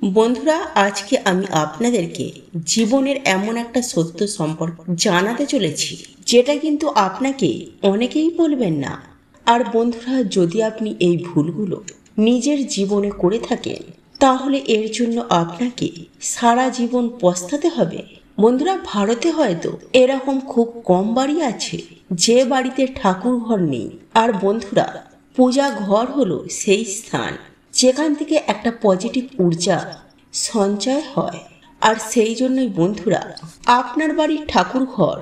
বন্ধুরা, আজকে আমি আপনাদেরকে জীবনের এমন একটা সত্য সম্পর্ক জানাতে চলেছি যেটা কিন্তু আপনাকে অনেকেই বলবেন না। আর বন্ধুরা, যদি আপনি এই ভুলগুলো নিজের জীবনে করে থাকেন তাহলে এর জন্য আপনাকে সারা জীবন পস্তাতে হবে। বন্ধুরা, ভারতে হয়তো এরকম খুব কম বাড়ি আছে যে বাড়িতে ঠাকুর ঘর নেই। আর বন্ধুরা, পূজা ঘর হলো সেই স্থান যেখান থেকে একটা পজিটিভ ঊর্জা সঞ্চয় হয়। আর সেই জন্যই বন্ধুরা, আপনার বাড়ির ঠাকুর ঘর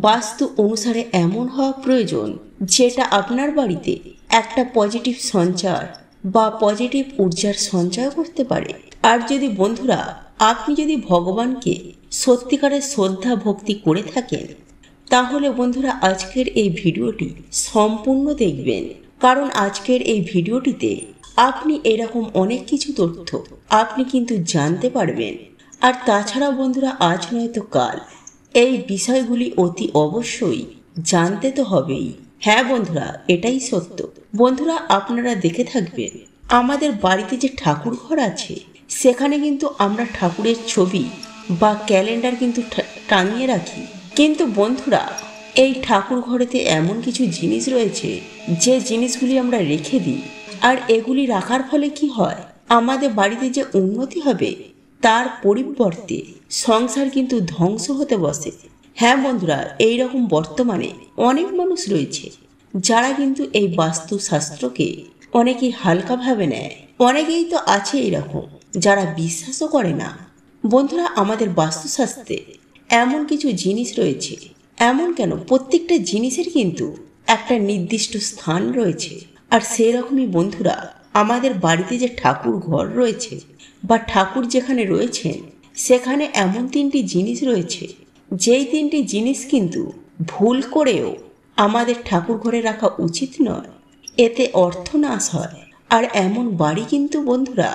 বাস্তু অনুসারে এমন হওয়া প্রয়োজন যেটা আপনার বাড়িতে একটা পজিটিভ সঞ্চার বা পজিটিভ ঊর্জার সঞ্চয় করতে পারে। আর যদি বন্ধুরা, আপনি যদি ভগবানকে সত্যিকারের শ্রদ্ধা ভক্তি করে থাকেন তাহলে বন্ধুরা আজকের এই ভিডিওটি সম্পূর্ণ দেখবেন, কারণ আজকের এই ভিডিওটিতে আপনি এরকম অনেক কিছু তথ্য আপনি কিন্তু জানতে পারবেন। আর তাছাড়াও বন্ধুরা, আজ নয়তো কাল এই বিষয়গুলি অতি অবশ্যই জানতে তো হবেই। হ্যাঁ বন্ধুরা, এটাই সত্য। বন্ধুরা, আপনারা দেখে থাকবেন আমাদের বাড়িতে যে ঠাকুর ঘর আছে সেখানে কিন্তু আমরা ঠাকুরের ছবি বা ক্যালেন্ডার কিন্তু টাঙিয়ে রাখি। কিন্তু বন্ধুরা, এই ঠাকুর ঘরেতে এমন কিছু জিনিস রয়েছে যে জিনিসগুলি আমরা রেখে দিই। আর এগুলি রাখার ফলে কি হয়, আমাদের বাড়িতে যে উন্নতি হবে তার পরিবর্তে সংসার কিন্তু ধ্বংস হতে বসে। হ্যাঁ বন্ধুরা, এইরকম বর্তমানে অনেক মানুষ রয়েছে যারা কিন্তু এই বাস্তুশাস্ত্রকে অনেকেই হালকাভাবে নেয়। অনেকেই তো আছে এরকম যারা বিশ্বাসও করে না। বন্ধুরা, আমাদের বাস্তুশাস্ত্রে এমন কিছু জিনিস রয়েছে, এমন কেন, প্রত্যেকটা জিনিসের কিন্তু একটা নির্দিষ্ট স্থান রয়েছে। আর সেরকমই বন্ধুরা, আমাদের বাড়িতে যে ঠাকুর ঘর রয়েছে বা ঠাকুর যেখানে রয়েছেন সেখানে এমন তিনটি জিনিস রয়েছে যেই তিনটি জিনিস কিন্তু ভুল করেও আমাদের ঠাকুর ঘরে রাখা উচিত নয়। এতে অর্থ নাশ হয়। আর এমন বাড়ি কিন্তু বন্ধুরা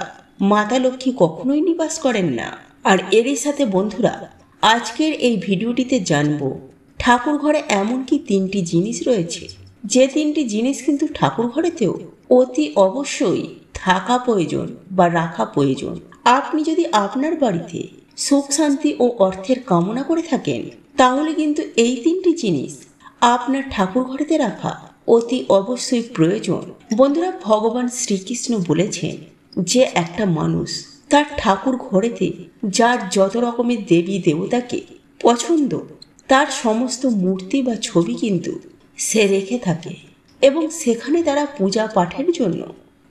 মাতা লক্ষ্মী কখনোই নিবাস করেন না। আর এরই সাথে বন্ধুরা, আজকের এই ভিডিওটিতে জানবো ঠাকুর ঘরে এমন কি তিনটি জিনিস রয়েছে যে তিনটি জিনিস কিন্তু ঠাকুর ঘরেতেও অতি অবশ্যই থাকা প্রয়োজন বা রাখা প্রয়োজন। আপনি যদি আপনার বাড়িতে সুখ শান্তি ও অর্থের কামনা করে থাকেন তাহলে কিন্তু এই তিনটি জিনিস আপনার ঠাকুর ঘরেতে রাখা অতি অবশ্যই প্রয়োজন। বন্ধুরা, ভগবান শ্রীকৃষ্ণ বলেছেন যে একটা মানুষ তার ঠাকুর ঘরেতে যার যত রকমের দেবী দেবতাকে পছন্দ তার সমস্ত মূর্তি বা ছবি কিন্তু সে রেখে থাকে এবং সেখানে তারা পূজা পাঠের জন্য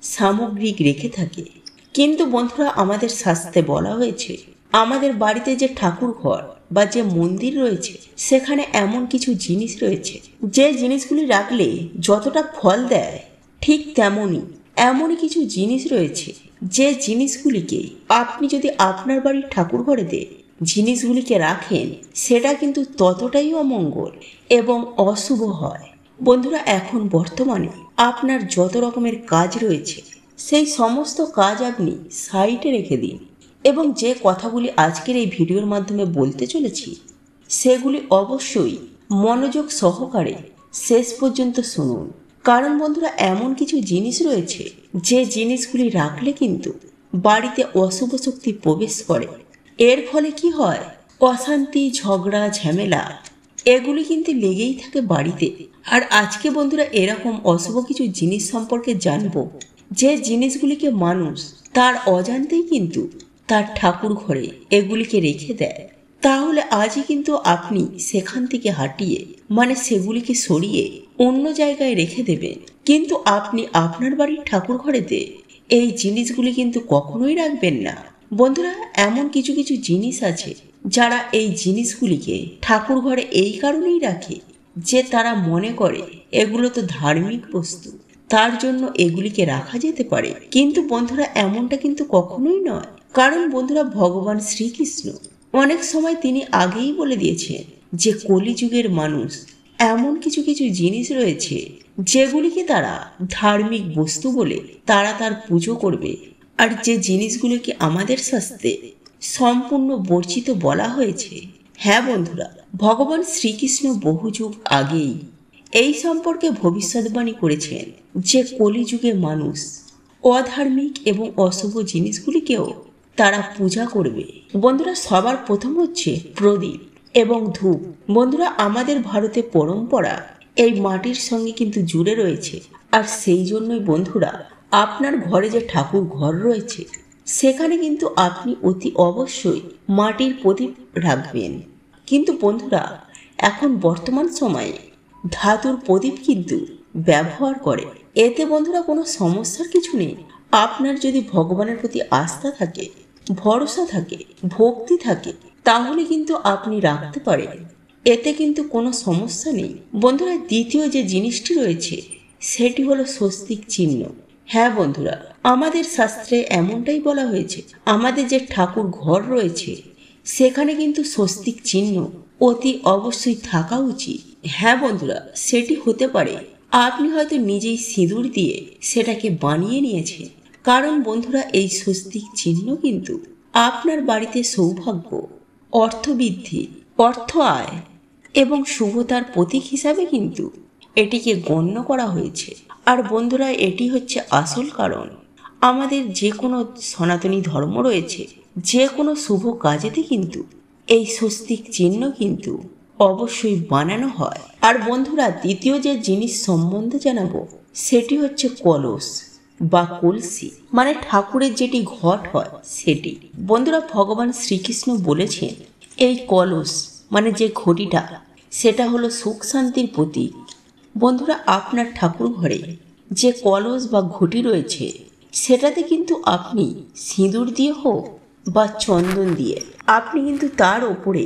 সামগ্রিক রেখে থাকে। কিন্তু বন্ধুরা, আমাদের শাস্ত্রে বলা হয়েছে আমাদের বাড়িতে যে ঠাকুর ঘর বা যে মন্দির রয়েছে সেখানে এমন কিছু জিনিস রয়েছে যে জিনিসগুলি রাখলে যতটা ফল দেয় ঠিক এমনই কিছু জিনিস রয়েছে যে জিনিসগুলিকে আপনি যদি আপনার বাড়ির ঠাকুর ঘরেতে জিনিসগুলিকে রাখেন সেটা কিন্তু ততটাই অমঙ্গল এবং অশুভ হয়। বন্ধুরা, এখন বর্তমানে আপনার যত রকমের কাজ রয়েছে সেই সমস্ত কাজ আপনি সাইডে রেখে দিন এবং যে কথাগুলি আজকের এই ভিডিওর মাধ্যমে বলতে চলেছি সেগুলি অবশ্যই মনোযোগ সহকারে শেষ পর্যন্ত শুনুন। কারণ বন্ধুরা, এমন কিছু জিনিস রয়েছে যে জিনিসগুলি রাখলে কিন্তু বাড়িতে অশুভ শক্তি প্রবেশ করে। এর ফলে কি হয়, অশান্তি, ঝগড়া, ঝামেলা এগুলি কিন্তু লেগেই থাকে বাড়িতে। আর আজকে বন্ধুরা এরকম অশুভ কিছু জিনিস সম্পর্কে জানবো যে জিনিসগুলিকে মানুষ তার অজান্তেই কিন্তু তার ঠাকুর ঘরে এগুলিকে রেখে দেয়। তাহলে আজই কিন্তু আপনি সেখান থেকে হাঁটিয়ে সেগুলিকে সরিয়ে অন্য জায়গায় রেখে দেবেন। কিন্তু আপনি আপনার বাড়ির ঠাকুর ঘরেতে এই জিনিসগুলি কিন্তু কখনোই রাখবেন না। বন্ধুরা, এমন কিছু কিছু জিনিস আছে যারা এই জিনিসগুলিকে ঠাকুর ঘরে এই কারণেই রাখে যে তারা মনে করে এগুলো তো ধার্মিক বস্তু, তার জন্য এগুলিকে রাখা যেতে পারে। কিন্তু বন্ধুরা, এমনটা কিন্তু কখনোই নয়। কারণ বন্ধুরা, ভগবান শ্রীকৃষ্ণ অনেক সময় তিনি আগেই বলে দিয়েছেন যে কলিযুগের মানুষ এমন কিছু কিছু জিনিস রয়েছে যেগুলিকে তারা ধার্মিক বস্তু বলে তারা তার পুজো করবে। আর যে জিনিসগুলিকে আমাদের শাস্ত্রে সম্পূর্ণ বর্জিত বলা হয়েছে। হ্যাঁ বন্ধুরা, ভগবান শ্রীকৃষ্ণ বহু যুগ আগেই এই সম্পর্কে ভবিষ্যৎবাণী করেছেন যে কলিযুগে মানুষ অধার্মিক এবং অশুভ জিনিসগুলিকেও তারা পূজা করবে। বন্ধুরা, সবার প্রথম হচ্ছে প্রদীপ এবং ধূপ। বন্ধুরা, আমাদের ভারতে পরম্পরা এই মাটির সঙ্গে কিন্তু জুড়ে রয়েছে। আর সেই জন্যই বন্ধুরা, আপনার ঘরে যে ঠাকুর ঘর রয়েছে সেখানে কিন্তু আপনি অতি অবশ্যই মাটির প্রদীপ রাখবেন। কিন্তু বন্ধুরা, এখন বর্তমান সময়ে ধাতুর প্রদীপ কিন্তু ব্যবহার করে। এতে বন্ধুরা কোনো সমস্যার কিছু নেই। আপনার যদি ভগবানের প্রতি আস্থা থাকে, ভরসা থাকে, ভক্তি থাকে, তাহলে কিন্তু আপনি রাখতে পারেন। এতে কিন্তু কোনো সমস্যা নেই। বন্ধুরা, দ্বিতীয় যে জিনিসটি রয়েছে সেটি হলো স্বস্তিক চিহ্ন। হ্যাঁ বন্ধুরা, আমাদের শাস্ত্রে এমনটাই বলা হয়েছে, আমাদের যে ঠাকুর ঘর রয়েছে সেখানে কিন্তু স্বস্তিক চিহ্ন অতি অবশ্যই থাকা উচিত। হ্যাঁ বন্ধুরা, সেটি হতে পারে আপনি হয়তো নিজেই সিঁদুর দিয়ে সেটাকে বানিয়ে নিয়েছেন। কারণ বন্ধুরা, এই স্বস্তিক চিহ্ন কিন্তু আপনার বাড়িতে সৌভাগ্য, অর্থবৃদ্ধি, অর্থ আয় এবং শুভতার প্রতীক হিসাবে কিন্তু এটিকে গণ্য করা হয়েছে। আর বন্ধুরা, এটি হচ্ছে আসল কারণ। আমাদের যে কোনো সনাতনী ধর্ম রয়েছে, যে কোনো শুভ কাজেতে কিন্তু এই স্বস্তিক চিহ্ন কিন্তু অবশ্যই বানানো হয়। আর বন্ধুরা, দ্বিতীয় যে জিনিস সম্বন্ধে জানাবো সেটি হচ্ছে কলস বা কলসি, মানে ঠাকুরের যেটি ঘট হয় সেটি। বন্ধুরা, ভগবান শ্রীকৃষ্ণ বলেছেন এই কলস মানে যে ঘটিটা সেটা হলো সুখ শান্তির প্রতীক। বন্ধুরা, আপনার ঠাকুর ঘরে যে কলস বা ঘটি রয়েছে সেটাতে কিন্তু আপনি সিঁদুর দিয়ে হোক বা চন্দন দিয়ে আপনি কিন্তু তার ওপরে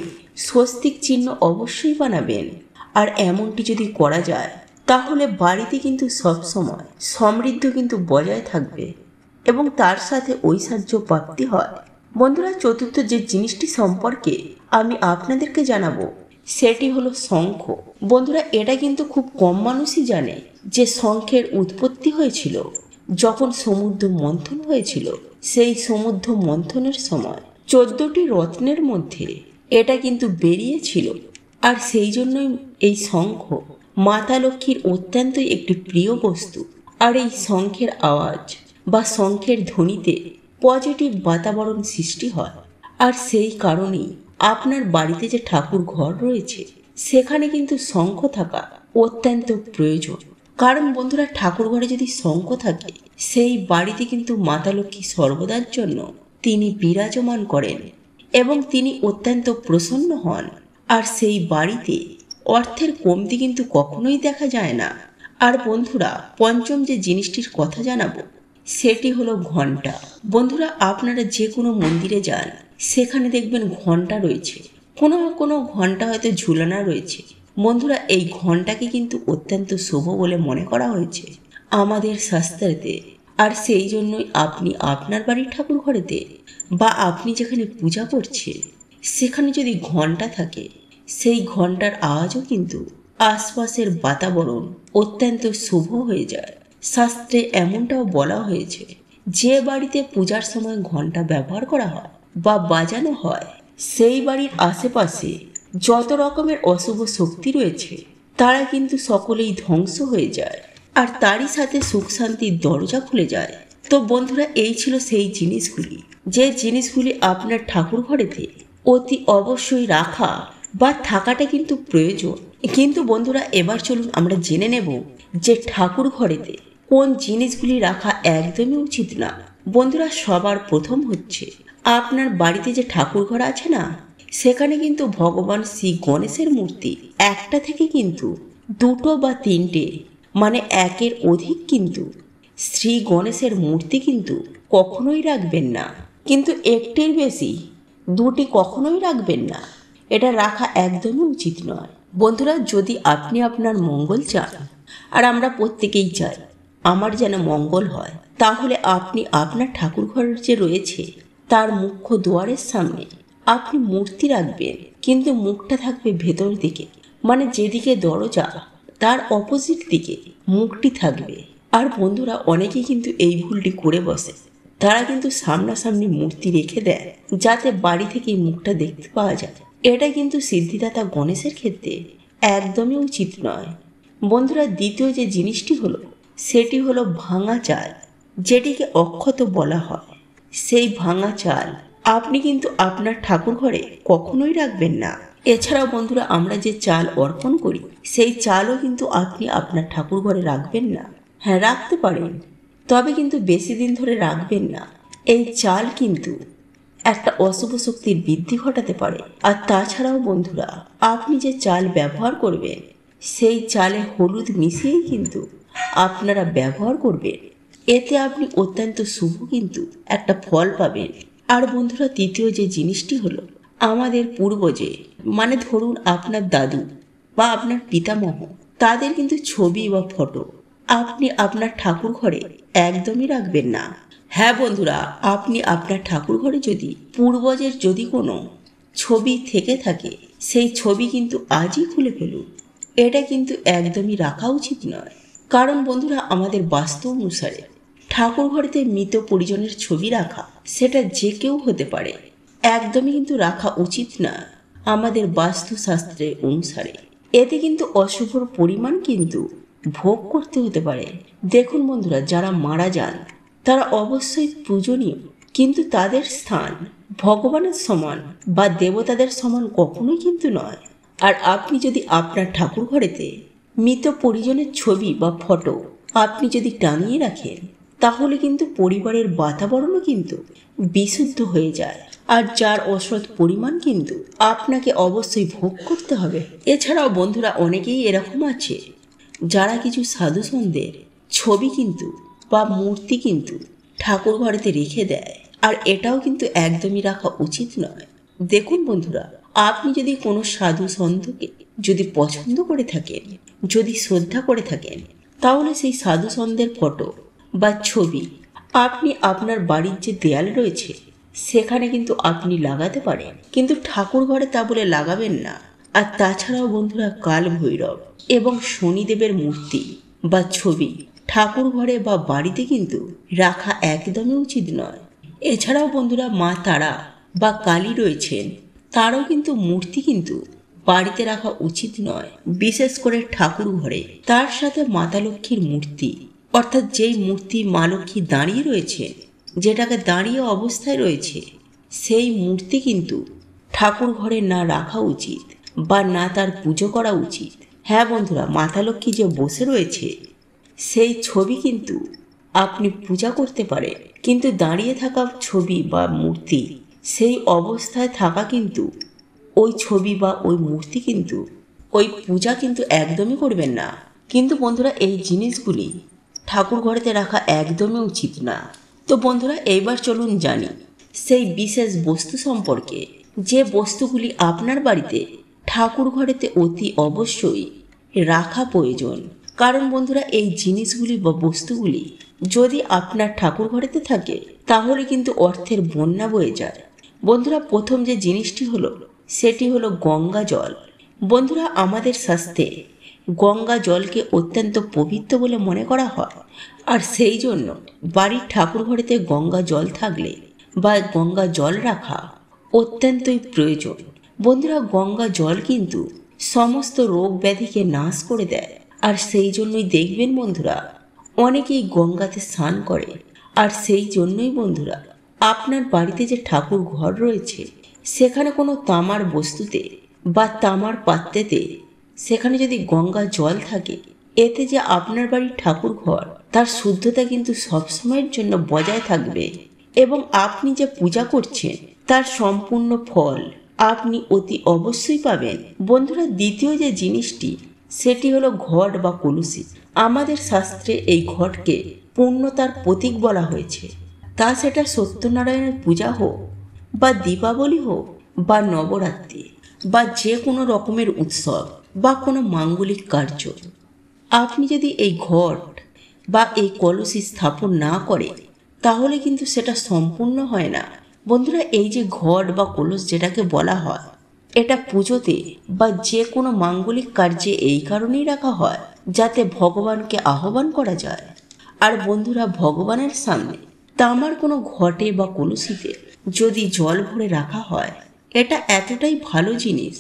স্বস্তিক চিহ্ন অবশ্যই বানাবেন। আর এমনটি যদি করা যায় তাহলে বাড়িতে কিন্তু সবসময় সমৃদ্ধ কিন্তু বজায় থাকবে এবং তার সাথে ঐশ্বর্য প্রাপ্তি হয়। বন্ধুরা, চতুর্থ যে জিনিসটি সম্পর্কে আমি আপনাদেরকে জানাবো সেটি হলো শঙ্খ। বন্ধুরা, এটা কিন্তু খুব কম মানুষই জানে যে শঙ্খের উৎপত্তি হয়েছিল যখন সমুদ্র মন্থন হয়েছিল। সেই সমুদ্র মন্থনের সময় 14টি রত্নের মধ্যে এটা কিন্তু বেরিয়েছিল। আর সেই জন্যই এই শঙ্খ মাতা লক্ষ্মীর অত্যন্তই একটি প্রিয় বস্তু। আর এই শঙ্খের আওয়াজ বা শঙ্খের ধ্বনিতে পজিটিভ বাতাবরণ সৃষ্টি হয়। আর সেই কারণেই আপনার বাড়িতে যে ঠাকুর ঘর রয়েছে সেখানে কিন্তু শঙ্খ থাকা অত্যন্ত প্রয়োজন। কারণ বন্ধুরা, ঠাকুর ঘরে যদি শঙ্খ থাকে সেই বাড়িতে কিন্তু মাতা লক্ষ্মী সর্বদার জন্য তিনি বিরাজমান করেন এবং তিনি অত্যন্ত প্রসন্ন হন। আর সেই বাড়িতে অর্থের কমতি কিন্তু কখনোই দেখা যায় না। আর বন্ধুরা, পঞ্চম যে জিনিসটির কথা জানাবো সেটি হলো ঘণ্টা। বন্ধুরা, আপনারা যে কোনো মন্দিরে যান সেখানে দেখবেন ঘণ্টা রয়েছে, কোনো কোনো ঘণ্টা হয়তো ঝুলানো রয়েছে। বন্ধুরা, এই ঘণ্টাকে কিন্তু অত্যন্ত শুভ বলে মনে করা হয়েছে আমাদের শাস্ত্রেতে। আর সেই জন্যই আপনি আপনার বাড়ির ঠাকুর ঘরেতে বা আপনি যেখানে পূজা করছেন সেখানে যদি ঘণ্টা থাকে সেই ঘণ্টার আওয়াজও কিন্তু আশপাশের বাতাবরণ অত্যন্ত শুভ হয়ে যায়। শাস্ত্রে এমনটাও বলা হয়েছে যে বাড়িতে পূজার সময় ঘণ্টা ব্যবহার করা হয় বা বাজানো হয় সেই বাড়ির আশেপাশে যত রকমের অশুভ শক্তি রয়েছে তারা কিন্তু সকলেই ধ্বংস হয়ে যায় আর তারই সাথে সুখ শান্তির দরজা খুলে যায়। তো বন্ধুরা, এই ছিল সেই জিনিসগুলি যে জিনিসগুলি আপনার ঠাকুর ঘরেতে অতি অবশ্যই রাখা বা থাকাটা কিন্তু প্রয়োজন। কিন্তু বন্ধুরা, এবার চলুন আমরা জেনে নেব যে ঠাকুর ঘরেতে কোন জিনিসগুলি রাখা একদমই উচিত না। বন্ধুরা, সবার প্রথম হচ্ছে আপনার বাড়িতে যে ঠাকুর ঘর আছে না সেখানে কিন্তু ভগবান শ্রী গণেশের মূর্তি একটা থেকে কিন্তু দুটো বা তিনটে মানে একের অধিক কিন্তু শ্রী গণেশের মূর্তি কিন্তু কখনোই রাখবেন না। কিন্তু একটির বেশি দুটি কখনোই রাখবেন না, এটা রাখা একদমই উচিত নয়। বন্ধুরা, যদি আপনি আপনার মঙ্গল চান আর আমরা প্রত্যেকেই চাই আমার যেন মঙ্গল হয়, তাহলে আপনি আপনার ঠাকুর ঘর যে রয়েছে তার মুখ্য দুয়ারের সামনে আপনি মূর্তি রাখবেন, কিন্তু মুখটা থাকবে ভেতর দিকে, মানে যেদিকে দরজা তার অপোজিট দিকে মুখটি থাকবে। আর বন্ধুরা, অনেকেই কিন্তু এই ভুলটি করে বসে, তারা কিন্তু সামনাসামনি মূর্তি রেখে দেয় যাতে বাড়ি থেকে মুখটা দেখতে পাওয়া যায়। এটা কিন্তু সিদ্ধিদাতা গণেশের ক্ষেত্রে একদমই উচিত নয়। বন্ধুরা, দ্বিতীয় যে জিনিসটি হলো সেটি হলো ভাঙা চাল, যেটিকে অক্ষত বলা হয়। সেই ভাঙা চাল আপনি কিন্তু আপনার ঠাকুর ঘরে কখনোই রাখবেন না। এছাড়াও বন্ধুরা, আমরা যে চাল অর্পণ করি সেই চালও কিন্তু আপনি আপনার ঠাকুর ঘরে রাখবেন না। হ্যাঁ, রাখতে পারেন, তবে কিন্তু বেশি দিন ধরে রাখবেন না। এই চাল কিন্তু একটা অশুভ শক্তির বৃদ্ধি ঘটাতে পারে। আর তাছাড়াও বন্ধুরা, আপনি যে চাল ব্যবহার করবেন সেই চালে হলুদ মিশিয়েই কিন্তু আপনারা ব্যবহার করবেন। এতে আপনি অত্যন্ত শুভ কিন্তু একটা ফল পাবেন। আর বন্ধুরা, তৃতীয় যে জিনিসটি হলো, আমাদের পূর্বজে মানে ধরুন আপনার দাদু বা আপনার পিতামহ, তাদের কিন্তু ছবি বা ফটো আপনি আপনার ঠাকুর ঘরে একদমই রাখবেন না। হ্যাঁ বন্ধুরা, আপনি আপনার ঠাকুর ঘরে যদি পূর্বজের যদি কোনো ছবি থেকে থাকে সেই ছবি কিন্তু আজই খুলে ফেলুন। এটা কিন্তু একদমই রাখা উচিত নয়। কারণ বন্ধুরা, আমাদের বাস্তু অনুসারে ঠাকুর ঘরেতে মৃত পরিজনের ছবি রাখা সেটা যে কেউ হতে পারে, একদমই কিন্তু রাখা উচিত না আমাদের বাস্তুশাস্ত্রের অনুসারে। এতে কিন্তু অশুভর পরিমাণ কিন্তু ভোগ করতে হতে পারে। দেখুন বন্ধুরা, যারা মারা যান তারা অবশ্যই পূজনীয়, কিন্তু তাদের স্থান ভগবানের সমান বা দেবতাদের সমান কখনোই কিন্তু নয়। আর আপনি যদি আপনার ঠাকুর ঘরেতে মৃত পরিজনের ছবি বা ফটো আপনি যদি টানিয়ে রাখেন, তাহলে কিন্তু পরিবারের বাতাবরণও কিন্তু বিশুদ্ধ হয়ে যায়, আর যার অসৎ পরিমাণ কিন্তু আপনাকে অবশ্যই ভোগ করতে হবে। এছাড়াও বন্ধুরা, অনেকেই এরকম আছে যারা কিছু সাধু সন্তের ছবি কিন্তু বা মূর্তি কিন্তু ঠাকুর ঘরেতে রেখে দেয়, আর এটাও কিন্তু একদমই রাখা উচিত নয়। দেখুন বন্ধুরা, আপনি যদি কোনো সাধু সন্তকে যদি পছন্দ করে থাকেন, যদি শ্রদ্ধা করে থাকেন, তাহলে সেই সাধু সন্তের ফটো বা ছবি আপনি আপনার বাড়ির যে দেয়াল রয়েছে সেখানে কিন্তু আপনি লাগাতে পারেন, কিন্তু ঠাকুর ঘরে তা বলে লাগাবেন না। আর তাছাড়াও বন্ধুরা, কাল ভৈরব এবং শনিদেবের মূর্তি বা ছবি ঠাকুর ঘরে বা বাড়িতে কিন্তু রাখা একদমই উচিত নয়। এছাড়াও বন্ধুরা, মা তারা বা কালী রয়েছেন, তারও কিন্তু মূর্তি কিন্তু বাড়িতে রাখা উচিত নয়, বিশেষ করে ঠাকুর ঘরে। তার সাথে মাতা লক্ষ্মীর মূর্তি, অর্থাৎ যেই মূর্তি মা লক্ষ্মী দাঁড়িয়ে রয়েছে, যেটাকে দাঁড়িয়ে অবস্থায় রয়েছে, সেই মূর্তি কিন্তু ঠাকুর ঘরে না রাখা উচিত বা না তার পুজো করা উচিত। হ্যাঁ বন্ধুরা, মাতা লক্ষ্মী যে বসে রয়েছে সেই ছবি কিন্তু আপনি পূজা করতে পারেন, কিন্তু দাঁড়িয়ে থাকা ছবি বা মূর্তি সেই অবস্থায় থাকা কিন্তু ওই ছবি বা ওই মূর্তি কিন্তু ওই পূজা কিন্তু একদমই করবেন না। কিন্তু বন্ধুরা, এই জিনিসগুলি ঠাকুর ঘরেতে রাখা একদমই উচিত না। তো বন্ধুরা, এইবার চলুন জানি সেই বিশেষ বস্তু সম্পর্কে, যে বস্তুগুলি আপনার বাড়িতে ঠাকুর ঘরেতে অতি অবশ্যই রাখা প্রয়োজন। কারণ বন্ধুরা, এই জিনিসগুলি বা বস্তুগুলি যদি আপনার ঠাকুর ঘরেতে থাকে তাহলে কিন্তু অর্থের বন্যা বয়ে যায়। বন্ধুরা, প্রথম যে জিনিসটি হলো সেটি হলো গঙ্গা জল। বন্ধুরা, আমাদের শাস্ত্রে গঙ্গা জলকে অত্যন্ত পবিত্র বলে মনে করা হয়, আর সেই জন্য বাড়ির ঠাকুর ঘরেতে গঙ্গা জল থাকলে বা গঙ্গা জল রাখা অত্যন্তই প্রয়োজন। বন্ধুরা, গঙ্গা জল কিন্তু সমস্ত রোগ ব্যাধিকে নাশ করে দেয়, আর সেই জন্যই দেখবেন বন্ধুরা, অনেকেই গঙ্গাতে স্নান করে। আর সেই জন্যই বন্ধুরা, আপনার বাড়িতে যে ঠাকুর ঘর রয়েছে সেখানে কোনো তামার বস্তুতে বা তামার পাত্রেতে সেখানে যদি গঙ্গা জল থাকে, এতে যে আপনার বাড়ির ঠাকুর ঘর তার শুদ্ধতা কিন্তু সবসময়ের জন্য বজায় থাকবে, এবং আপনি যে পূজা করছেন তার সম্পূর্ণ ফল আপনি অতি অবশ্যই পাবেন। বন্ধুরা, দ্বিতীয় যে জিনিসটি সেটি হলো ঘট বা কলসি। আমাদের শাস্ত্রে এই ঘটকে পূর্ণতার প্রতীক বলা হয়েছে। তা সেটা সত্যনারায়ণের পূজা হোক বা দীপাবলি হোক বা নবরাত্রি বা যে কোনো রকমের উৎসব বা কোনো মাঙ্গলিক কার্য, আপনি যদি এই ঘট বা এই কলসি স্থাপন না করে তাহলে কিন্তু সেটা সম্পূর্ণ হয় না। বন্ধুরা, এই যে ঘট বা কলস যেটাকে বলা হয়, এটা পুজোতে বা যে কোনো মাঙ্গলিক কার্যে এই কারণেই রাখা হয় যাতে ভগবানকে আহ্বান করা যায়। আর বন্ধুরা, ভগবানের সামনে তামার কোনো ঘটে বা কলসিতে যদি জল ভরে রাখা হয়, এটা এতটাই ভালো জিনিস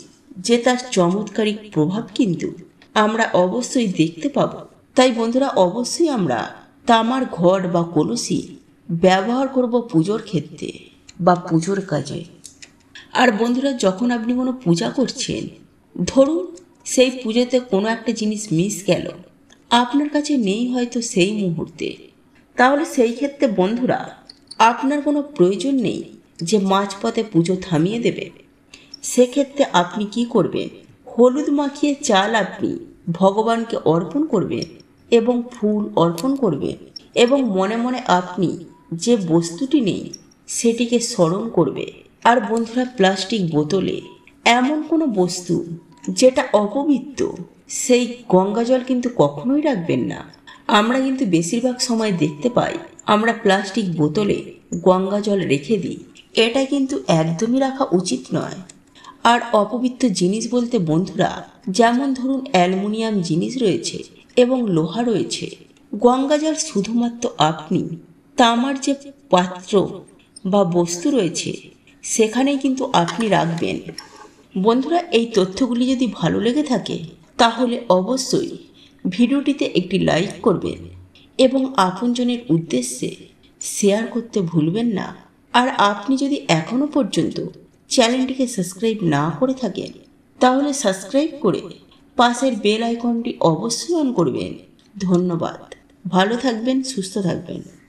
যে তার চমৎকারিক প্রভাব কিন্তু আমরা অবশ্যই দেখতে পাবো। তাই বন্ধুরা, অবশ্যই আমরা তামার ঘট বা কলসি ব্যবহার করব পুজোর ক্ষেত্রে বা পুজোর কাজে। আর বন্ধুরা, যখন আপনি কোনো পূজা করছেন, ধরুন সেই পুজোতে কোনো একটা জিনিস মিস গেল, আপনার কাছে নেই হয়তো সেই মুহূর্তে, তাহলে সেই ক্ষেত্রে বন্ধুরা আপনার কোনো প্রয়োজন নেই যে মাঝপথে পুজো থামিয়ে দেবে। সেক্ষেত্রে আপনি কি করবেন? হলুদ মাখিয়ে চাল আপনি ভগবানকে অর্পণ করবেন এবং ফুল অর্পণ করবেন এবং মনে মনে আপনি যে বস্তুটি নেই সেটিকে স্মরণ করবে। আর বন্ধুরা, প্লাস্টিক বোতলে এমন কোনো বস্তু যেটা অপবিত্র, সেই গঙ্গা জল কিন্তু কখনোই রাখবেন না। আমরা কিন্তু বেশিরভাগ সময় দেখতে পাই আমরা প্লাস্টিক বোতলে গঙ্গা জল রেখে দিই। এটা কিন্তু একদমই রাখা উচিত নয়। আর অপবিত্র জিনিস বলতে বন্ধুরা, যেমন ধরুন অ্যালুমিনিয়াম জিনিস রয়েছে এবং লোহা রয়েছে। গঙ্গা জল শুধুমাত্র আপনি তামার যে পাত্র বা বস্তু রয়েছে সেখানেই কিন্তু আপনি রাখবেন। বন্ধুরা, এই তথ্যগুলি যদি ভালো লেগে থাকে তাহলে অবশ্যই ভিডিওটিতে একটি লাইক করবেন এবং আপনজনের উদ্দেশ্যে শেয়ার করতে ভুলবেন না। আর আপনি যদি এখনও পর্যন্ত চ্যানেলটিকে সাবস্ক্রাইব না করে থাকেন তাহলে সাবস্ক্রাইব করে পাশের বেল আইকনটি অবশ্যই অন করবেন। ধন্যবাদ। ভালো থাকবেন, সুস্থ থাকবেন।